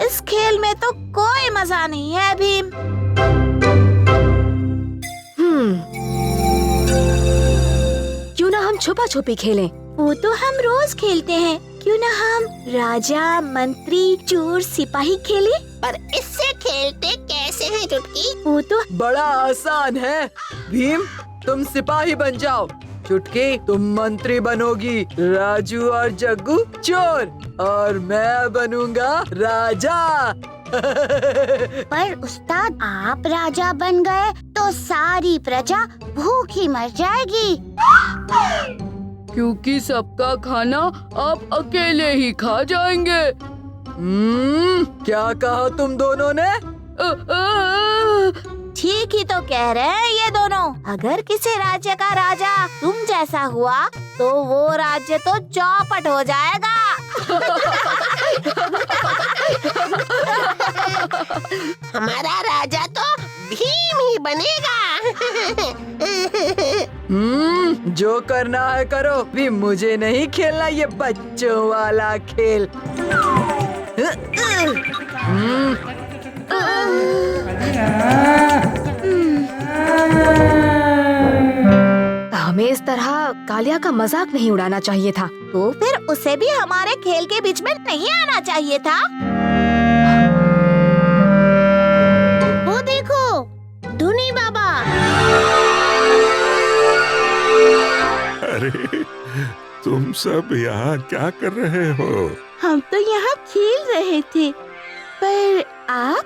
इस खेल में तो कोई मजा नहीं है भीम। क्यों ना हम छुपा छुपी खेलें? वो तो हम रोज खेलते हैं। क्यों ना हम राजा, मंत्री, चोर, सिपाही खेले? पर इससे खेलते कैसे हैं चुटकी? वो तो बड़ा आसान है। भीम तुम सिपाही बन जाओ, चुटकी तुम मंत्री बनोगी, राजू और जग्गू चोर और मैं बनूंगा राजा। पर उस्ताद आप राजा बन गए तो सारी प्रजा भूखी मर जाएगी। क्योंकि सबका खाना आप अकेले ही खा जाएंगे। क्या कहा तुम दोनों ने? ठीक ही तो कह रहे हैं ये दोनों। अगर किसी राज्य का राजा तुम जैसा हुआ तो वो राज्य तो चौपट हो जाएगा। हमारा राजा तो भीम ही बनेगा। जो करना है करो, भी मुझे नहीं खेलना ये बच्चों वाला खेल। हमें इस तरह कालिया का मजाक नहीं उड़ाना चाहिए था। तो फिर उसे भी हमारे खेल के बीच में नहीं आना चाहिए था। वो देखो धुनी बाबा। अरे तुम सब यहाँ क्या कर रहे हो? हम तो यहाँ खेल रहे थे, पर आप?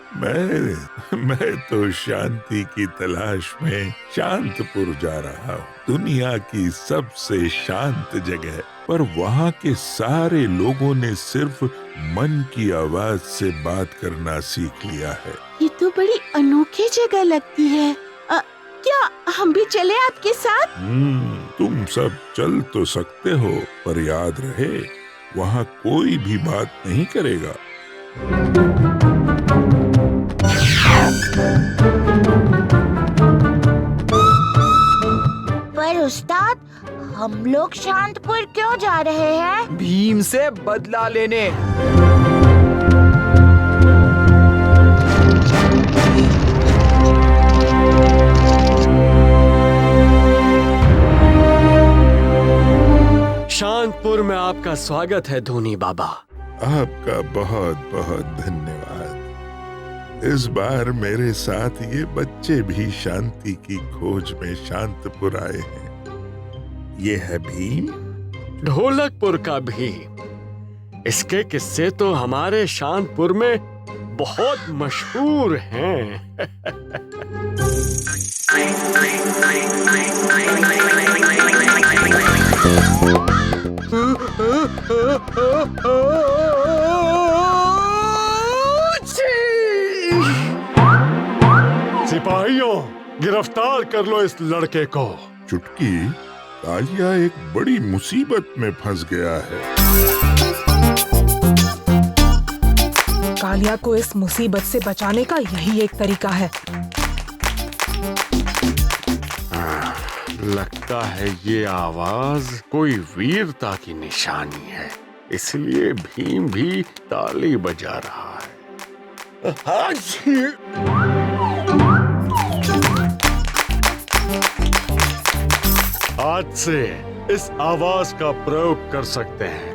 मैं तो शांति की तलाश में शांतपुर जा रहा हूँ, दुनिया की सबसे शांत जगह। पर वहाँ के सारे लोगों ने सिर्फ मन की आवाज से बात करना सीख लिया है। ये तो बड़ी अनोखी जगह लगती है। क्या हम भी चले आपके साथ? तुम सब चल तो सकते हो, पर याद रहे वहाँ कोई भी बात नहीं करेगा। पर उस्ताद हम लोग शांतपुर क्यों जा रहे हैं? भीम से बदला लेने। शांतपुर में आपका स्वागत है धोनी बाबा। आपका बहुत बहुत धन्यवाद। इस बार मेरे साथ ये बच्चे भी शांति की खोज में शांतपुर आए हैं। ये है भीम, ढोलकपुर का भीम। इसके किस्से तो हमारे शांतपुर में बहुत मशहूर हैं। सिपाहियों, गिरफ्तार कर लो इस लड़के को। चुटकी, कालिया एक बड़ी मुसीबत में फंस गया है। कालिया को इस मुसीबत से बचाने का यही एक तरीका है। लगता है ये आवाज कोई वीरता की निशानी है, इसलिए भीम भी ताली बजा रहा है। आज से इस आवाज का प्रयोग कर सकते हैं।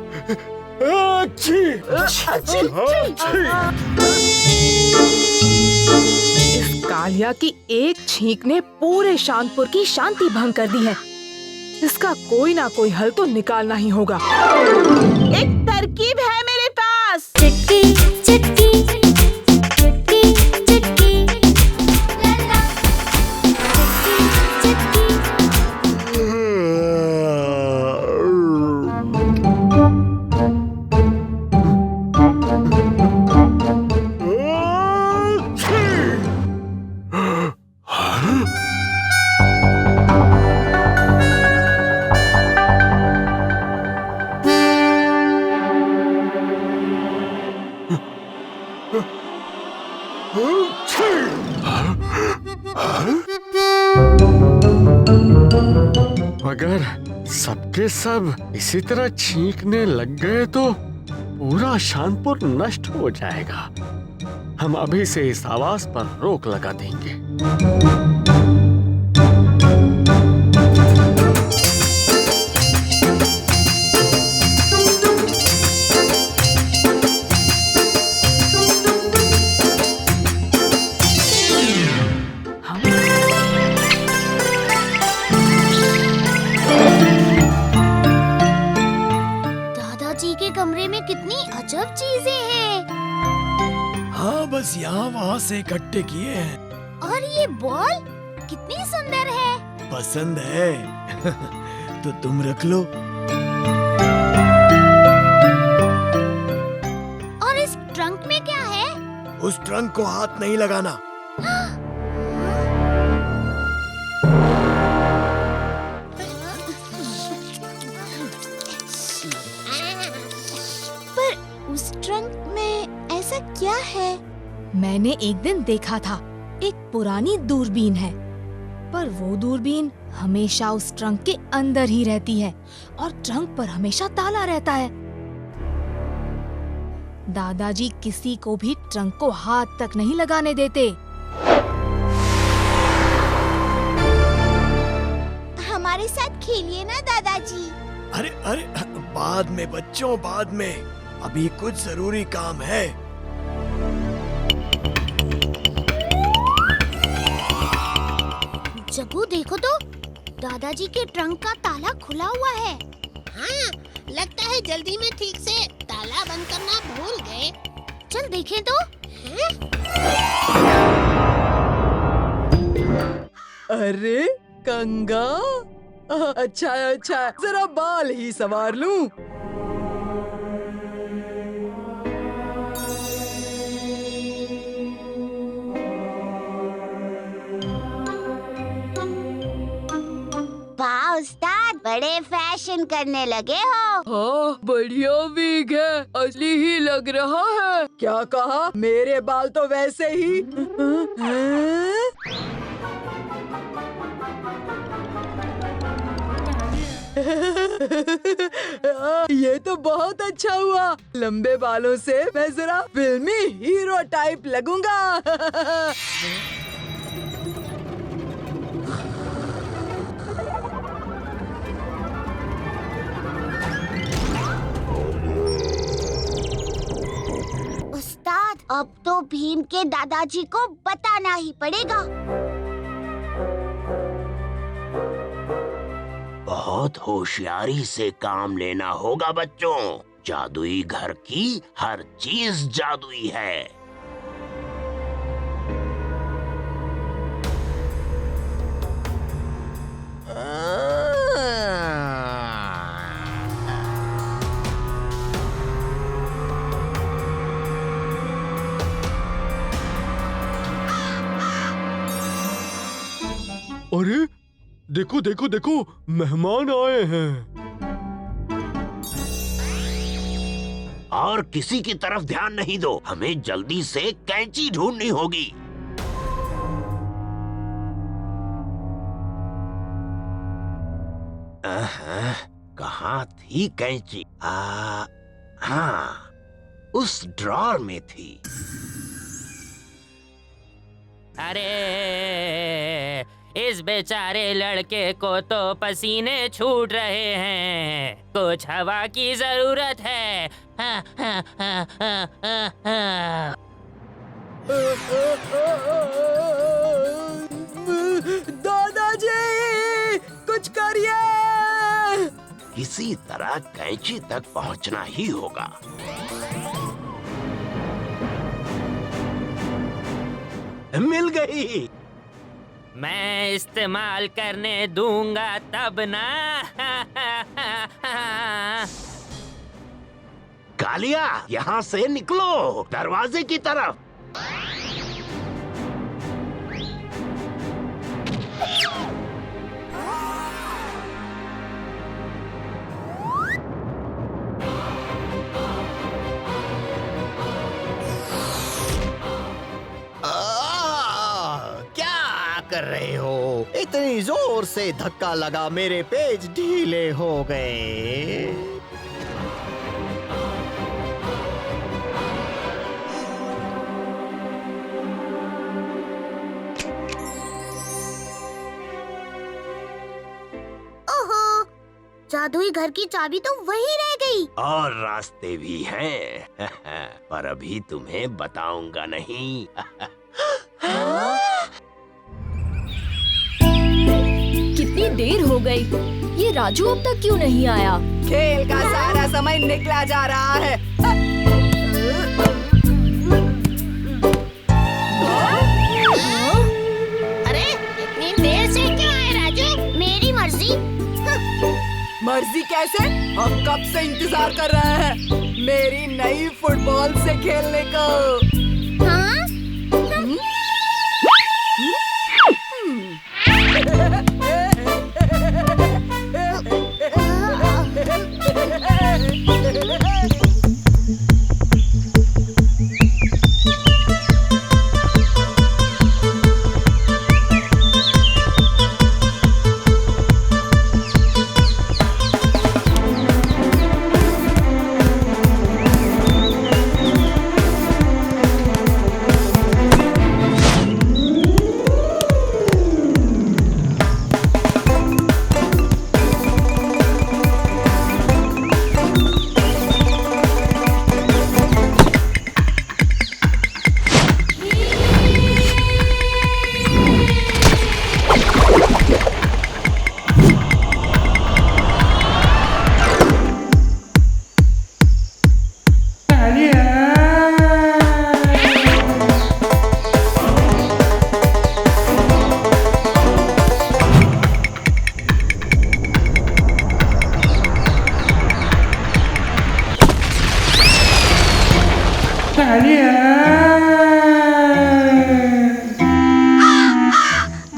इस कालिया की एक छींक ने पूरे शांतपुर की शांति भंग कर दी है। इसका कोई ना कोई हल तो निकालना ही होगा। एक तरकीब है मेरे पास। चुटकी चुटकी चुटकी चुटकी लला चुटकी मगर सबके सब इसी तरह छींकने लग गए तो पूरा शानपुर नष्ट हो जाएगा। हम अभी से इस आवाज पर रोक लगा देंगे। दादाजी के कमरे में कितनी अजब चीजें हैं। हाँ, बस यहाँ वहाँ से इकट्ठे किए हैं। और ये बॉल कितनी सुंदर है। पसंद है तो तुम रख लो। और इस ट्रंक में क्या है? उस ट्रंक को हाथ नहीं लगाना। पर उस ट्रंक में ऐसा क्या है? मैंने एक दिन देखा था, एक पुरानी दूरबीन है, पर वो दूरबीन हमेशा उस ट्रंक के अंदर ही रहती है और ट्रंक पर हमेशा ताला रहता है। दादाजी किसी को भी ट्रंक को हाथ तक नहीं लगाने देते। हमारे साथ खेलिए ना दादाजी। अरे अरे, बाद में बच्चों, बाद में। अभी कुछ जरूरी काम है। जग्गू देखो तो, दादाजी के ट्रंक का ताला खुला हुआ है। हाँ, लगता है जल्दी में ठीक से ताला बंद करना भूल गए। चल देखें तो। अरे कंगा, अच्छा अच्छा, जरा बाल ही संवार लूं। वाह उस्ताद, बड़े फैशन करने लगे हो। हाँ, बढ़िया विग है, असली ही लग रहा है। क्या कहा? मेरे बाल तो वैसे ही। ये तो बहुत अच्छा हुआ। लंबे बालों से मैं जरा फिल्मी हीरो टाइप लगूंगा। उस्ताद, अब तो भीम के दादाजी को बताना ही पड़ेगा। बहुत होशियारी से काम लेना होगा बच्चों। जादुई घर की हर चीज जादुई है। अरे देखो देखो देखो, मेहमान आए हैं। और किसी की तरफ ध्यान नहीं दो, हमें जल्दी से कैंची ढूंढनी होगी। कहाँ थी कैंची? हाँ, उस ड्रॉर में थी। अरे इस बेचारे लड़के को तो पसीने छूट रहे हैं, कुछ हवा की जरूरत है। दादाजी, कुछ करिए। किसी तरह कैंची तक पहुंचना ही होगा। मिल गई। मैं इस्तेमाल करने दूंगा तब ना। कालिया, यहाँ से निकलो, दरवाजे की तरफ। क्या कर रहे हो? इतनी जोर से धक्का लगा मेरे पेज ढीले हो गए। ओहो, जादुई घर की चाबी तो वहीं रह गई। और रास्ते भी हैं पर अभी तुम्हें बताऊंगा नहीं। कितनी देर हो गई, ये राजू अब तक क्यों नहीं आया? खेल का सारा समय निकला जा रहा है। अरे इतनी देर से क्यों आए राजू? मेरी मर्जी। मर्जी कैसे? हम कब से इंतजार कर रहे हैं मेरी नई फुटबॉल से खेलने को। हाँ?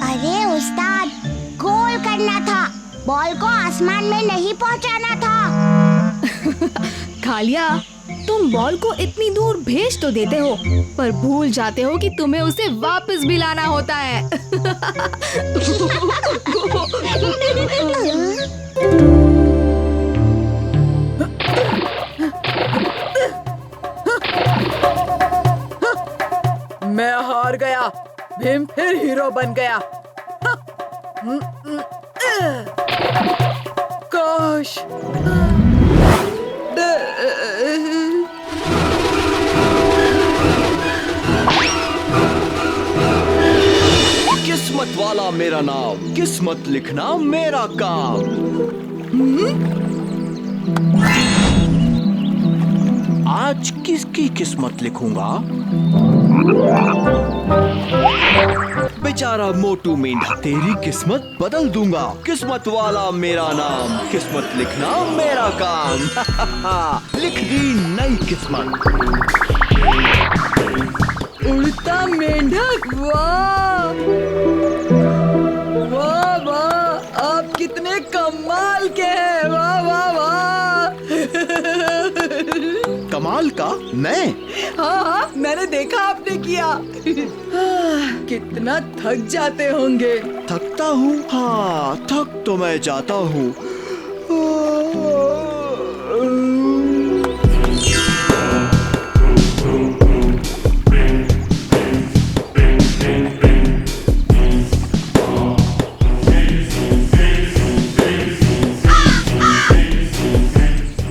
अरे उस्ताद, गोल करना था, बॉल को आसमान में नहीं पहुंचाना था। कालिया, तुम बॉल को इतनी दूर भेज तो देते हो, पर भूल जाते हो कि तुम्हें उसे वापस भी लाना होता है। मैं हार गया। भीम फिर हीरो बन गया। काश। किस्मत वाला मेरा नाम, किस्मत लिखना मेरा काम। आज किसकी किस्मत लिखूंगा? बेचारा मोटू मेंढा, तेरी किस्मत बदल दूंगा। किस्मत वाला मेरा नाम, किस्मत लिखना मेरा काम। लिख दी नई किस्मत। उड़ता मेंढक, वाह वाह वाह, आप कितने कमाल के हैं। वाह वाह वाह। कमाल का? मैं? हाँ हाँ, मैंने देखा आपने किया। कितना थक जाते होंगे। थकता हूँ? हाँ, थक तो मैं जाता हूँ।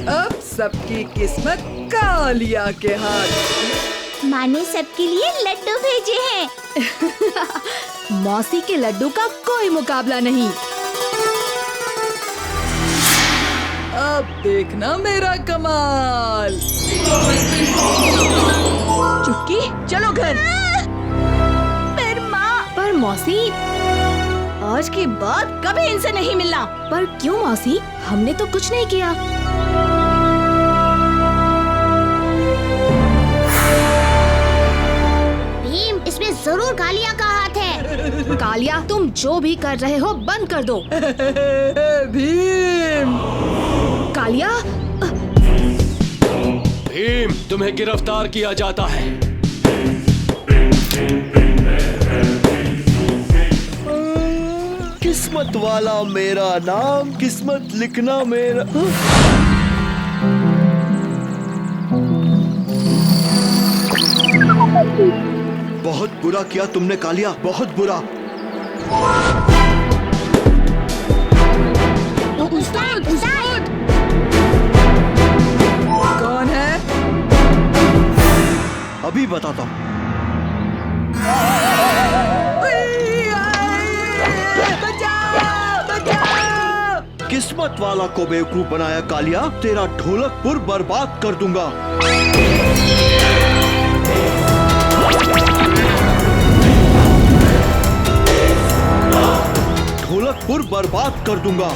अब सबकी किस्मत कालिया के हाथ। माँ ने सबके लिए लड्डू भेजे हैं। मौसी के लड्डू का कोई मुकाबला नहीं। अब देखना मेरा कमाल। चुटकी, चलो घर। पर मौसी, आज के बाद कभी इनसे नहीं मिलना। पर क्यों मौसी? हमने तो कुछ नहीं किया। भीम, इसमें जरूर कालिया का हाथ है। कालिया, तुम जो भी कर रहे हो बंद कर दो। भीम! कालिया, भीम, तुम्हें गिरफ्तार किया जाता है। किस्मत वाला मेरा नाम, किस्मत लिखना मेरा। बहुत बुरा किया तुमने कालिया, बहुत बुरा। उस्ताद, उस्ताद। कौन है? अभी बताता हूँ। बचाओ, बचाओ। किस्मत वाला को बेवकूफ बनाया कालिया, तेरा ढोलकपुर बर्बाद कर दूंगा। ढोलकपुर बर्बाद कर दूंगा।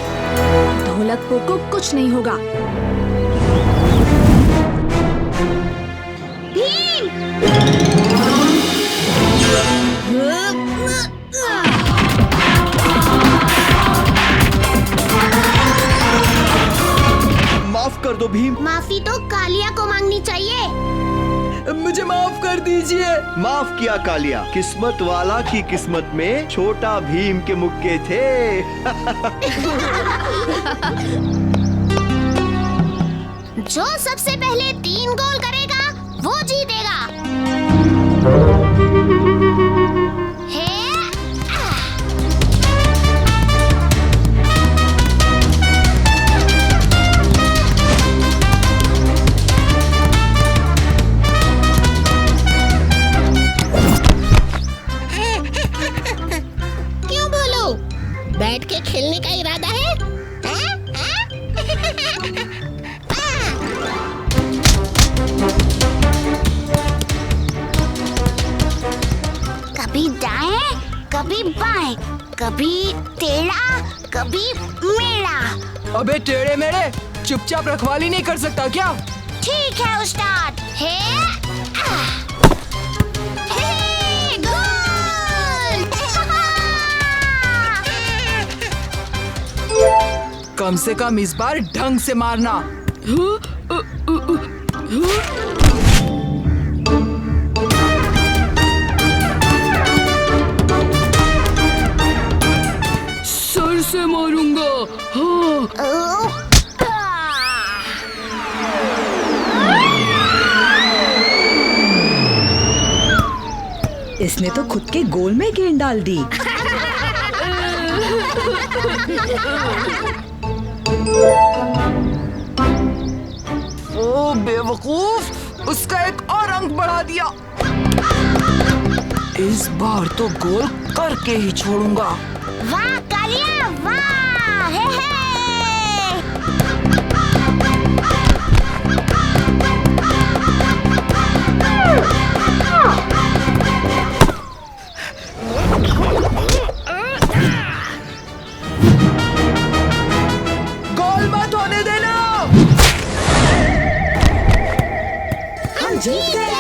ढोलकपुर को कुछ नहीं होगा। माफ कर दो भीम। माफी तो कालिया को मांगनी चाहिए। मुझे माफ कर दीजिए। माफ किया कालिया। किस्मत वाला की किस्मत में छोटा भीम के मुक्के थे। जो सबसे पहले 3 गोल करेगा वो जीतेगा। क्यों बोलो? बैठ के खेलने का इरादा है? कभी दाएं, कभी बाएं, कभी टेढ़ा, कभी मेढ़ा। अबे टेढ़े मेढ़े, चुपचाप रखवाली नहीं कर सकता क्या? ठीक है उस्ताद। कम से कम इस बार ढंग से मारना। सर से मारूंगा। हाँ। इसने तो खुद के गोल में गेंद डाल दी। ओ बेवकूफ, उसका एक और अंक बढ़ा दिया। इस बार तो गोल करके ही छोड़ूंगा। वाह कालिया वाह। हे। गोल मत होने देना। हम जीत गए।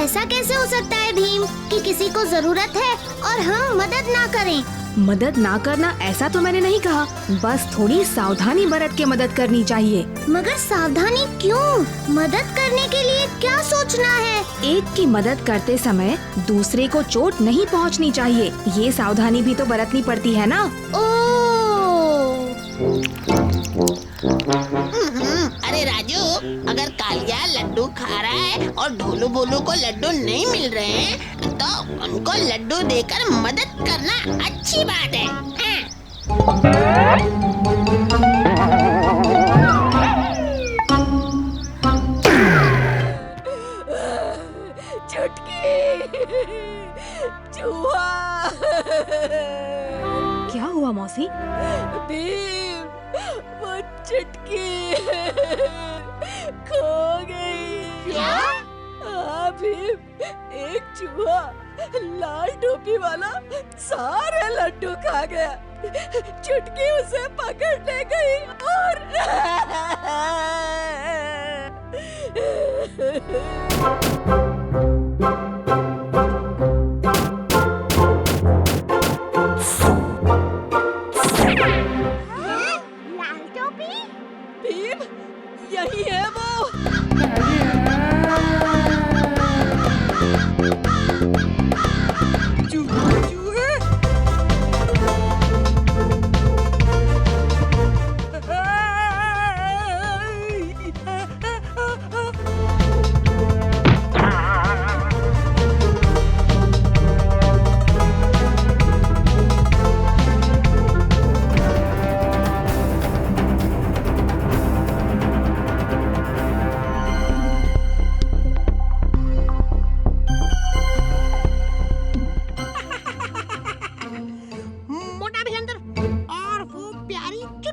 ऐसा कैसे हो सकता है भीम कि किसी को जरूरत है और हम मदद ना करें? मदद ना करना ऐसा तो मैंने नहीं कहा, बस थोड़ी सावधानी बरत के मदद करनी चाहिए। मगर सावधानी क्यों? मदद करने के लिए क्या सोचना है? एक की मदद करते समय दूसरे को चोट नहीं पहुंचनी चाहिए, ये सावधानी भी तो बरतनी पड़ती है ना। अरे राजू, अगर कालिया लड्डू खा रहा है और ढोलू बोलू को लड्डू नहीं मिल रहे हैं, तो उनको लड्डू देकर मदद करना अच्छी बात है। चूहा। क्या हुआ मौसी? भीम, वो चुटकी खो गई। क्या? हाँ भीम, एक चूहा लाल टोपी वाला सारे लड्डू खा गया। चुटकी उसे पकड़ ले गई और लाल टोपी? भीम, यही है वो।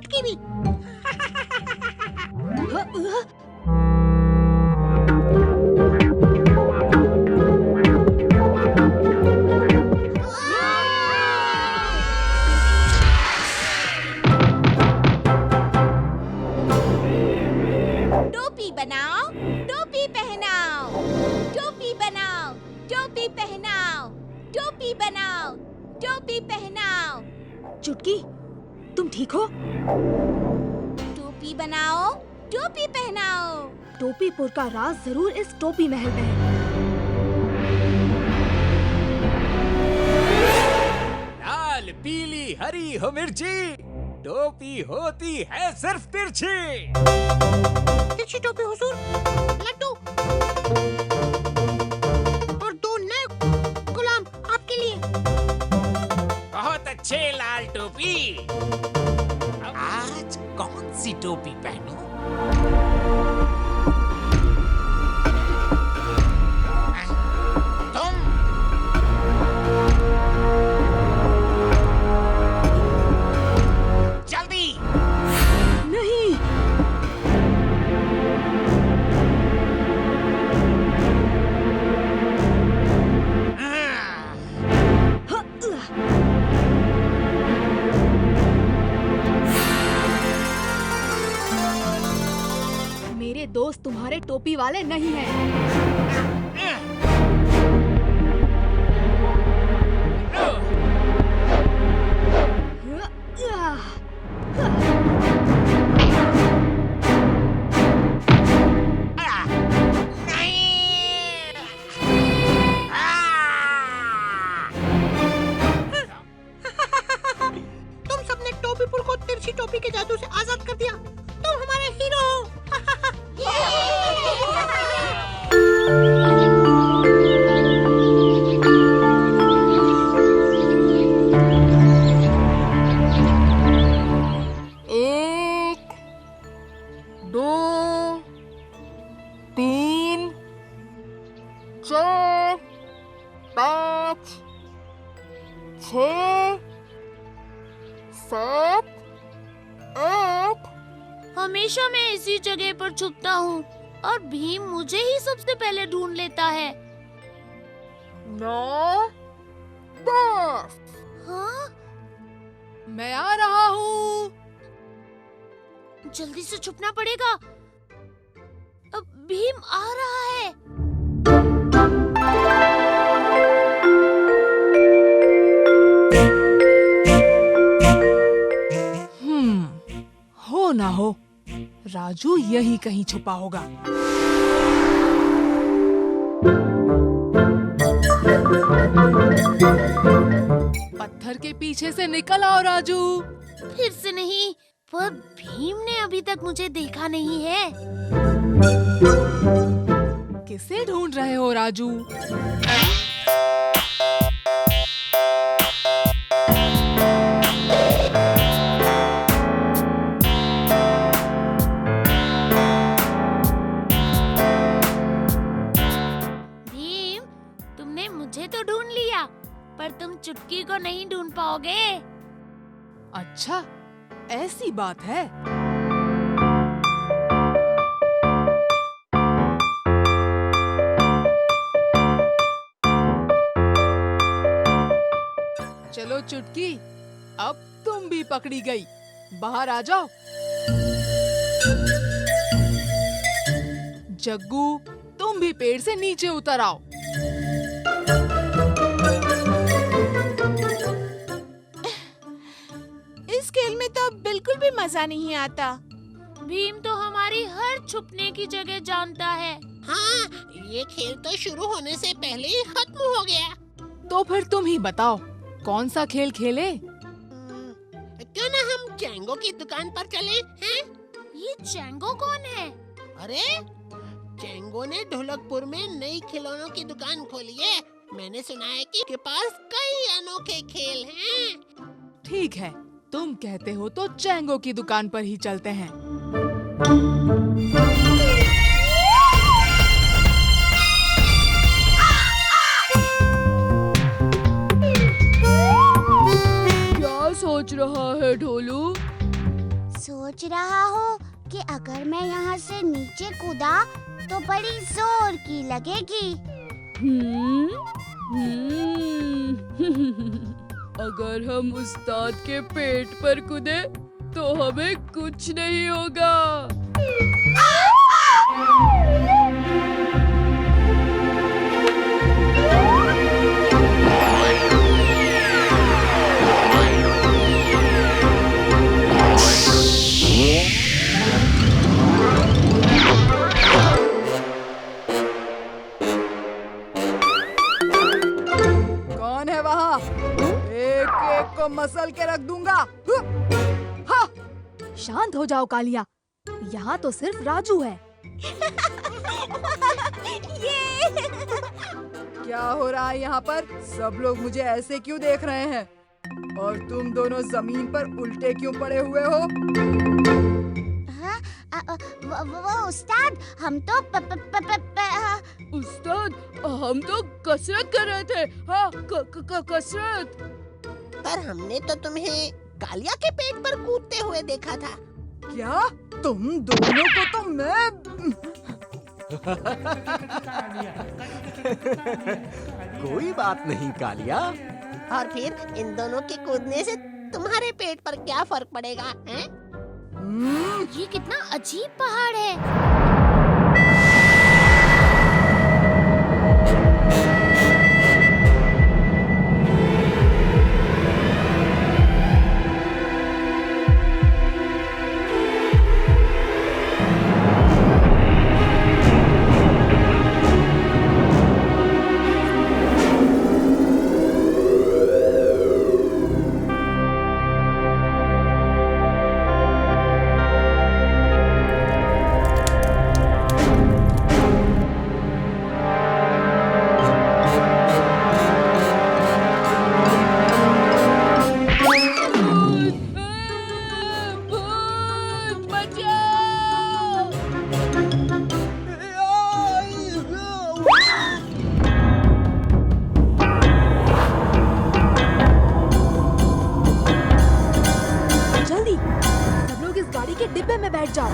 चुटकी भी। टोपी बनाओ, टोपी पहनाओ, टोपी बनाओ, टोपी पहनाओ, टोपी बनाओ, टोपी पहनाओ। चुटकी, तुम ठीक हो? टोपी बनाओ, टोपी पहनाओ। टोपीपुर का राज जरूर इस टोपी महल में है। लाल पीली हरी हो मिर्ची, टोपी होती है सिर्फ तिरछी। तिरछी टोपी हुजूर, लड्डू और 2 नए गुलाम आपके लिए। बहुत अच्छे लाल टोपी। अब आज कौन सी टोपी पहनूं? तुम जल्दी। नहीं, मेरे दोस्त तुम्हारे टोपी वाले नहीं हैं। तुम सबने टोपीपुर को तिरछी टोपी के जादू से आजाद कर दिया। तुम हमारे हीरो हो। एक, 2, 3, 4, 5, 6, 7, 8। हमेशा मैं इसी जगह पर छुपता हूँ और भीम मुझे ही सबसे पहले ढूंढ लेता है। 9, 10। हाँ? मैं आ रहा हूँ। जल्दी से छुपना पड़ेगा। अब भीम आ रहा है। हो ना हो, राजू यही कहीं छुपा होगा। पत्थर के पीछे से निकल आओ राजू। फिर से नहीं, पर भीम ने अभी तक मुझे देखा नहीं है। किसे ढूंढ रहे हो राजू? भीम, तुमने मुझे तो ढूंढ लिया, पर तुम चुटकी को नहीं ढूंढ पाओगे। अच्छा, ऐसी बात है। चलो चुटकी, अब तुम भी पकड़ी गई। बाहर आ जाओ। जग्गू, तुम भी पेड़ से नीचे उतर आओ। इस खेल में तो बिल्कुल भी मजा नहीं आता। भीम तो हमारी हर छुपने की जगह जानता है। हाँ, ये खेल तो शुरू होने से पहले ही खत्म हो गया। तो फिर तुम ही बताओ, कौन सा खेल खेले? क्यों ना हम चैंगो की दुकान पर चले हैं? ये चैंगो कौन है? अरे, चैंगो ने ढोलकपुर में नई खिलौनों की दुकान खोली है। मैंने सुना है कि के पास कई अनोखे खेल हैं। ठीक है, तुम कहते हो तो चैंगो की दुकान पर ही चलते हैं। क्या सोच रहा है ढोलू? सोच रहा हूँ कि अगर मैं यहाँ से नीचे कूदा तो बड़ी जोर की लगेगी। अगर हम उस्ताद के पेट पर कूदे तो हमें कुछ नहीं होगा। कौन है वहाँ? एक एक को मसल के रख दूंगा। हाँ। शांत हो जाओ कालिया, यहाँ तो सिर्फ राजू है। क्या हो रहा है यहाँ पर? सब लोग मुझे ऐसे क्यों देख रहे हैं? और तुम दोनों जमीन पर उल्टे क्यों पड़े हुए हो? वो उस्ताद, हम तो उस्ताद, हम तो कसरत कर रहे थे। हाँ, कसरत। पर हमने तो तुम्हें कालिया के पेट पर कूदते हुए देखा था। क्या? तुम दोनों को तो मैं कोई बात नहीं कालिया। और फिर इन दोनों के कूदने से तुम्हारे पेट पर क्या फर्क पड़ेगा? हैं? ये कितना अजीब पहाड़ है। डिब्बे में बैठ जाओ।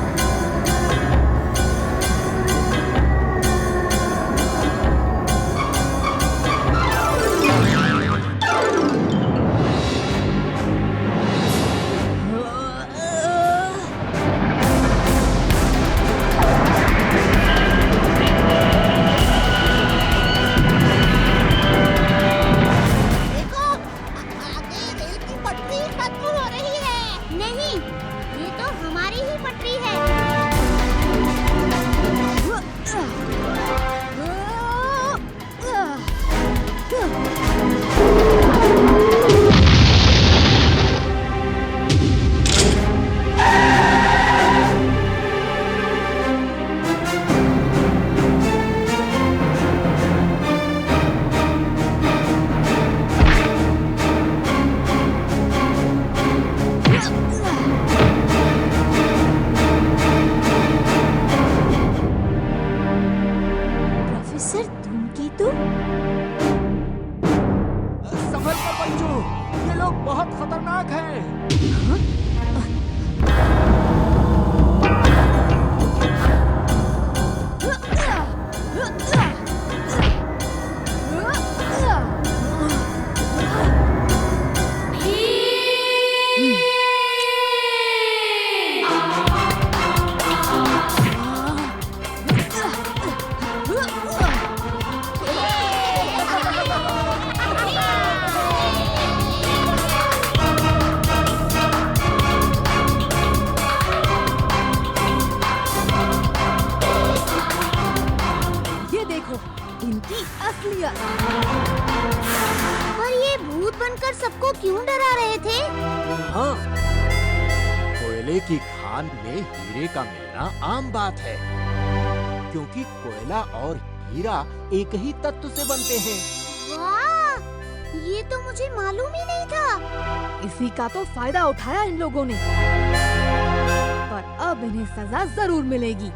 इनकी असलियत। पर ये भूत बनकर सबको क्यों डरा रहे थे? हाँ, कोयले की खान में हीरे का मिलना आम बात है, क्योंकि कोयला और हीरा एक ही तत्व से बनते हैं। वाह, ये तो मुझे मालूम ही नहीं था। इसी का तो फायदा उठाया इन लोगों ने, पर अब इन्हें सजा जरूर मिलेगी।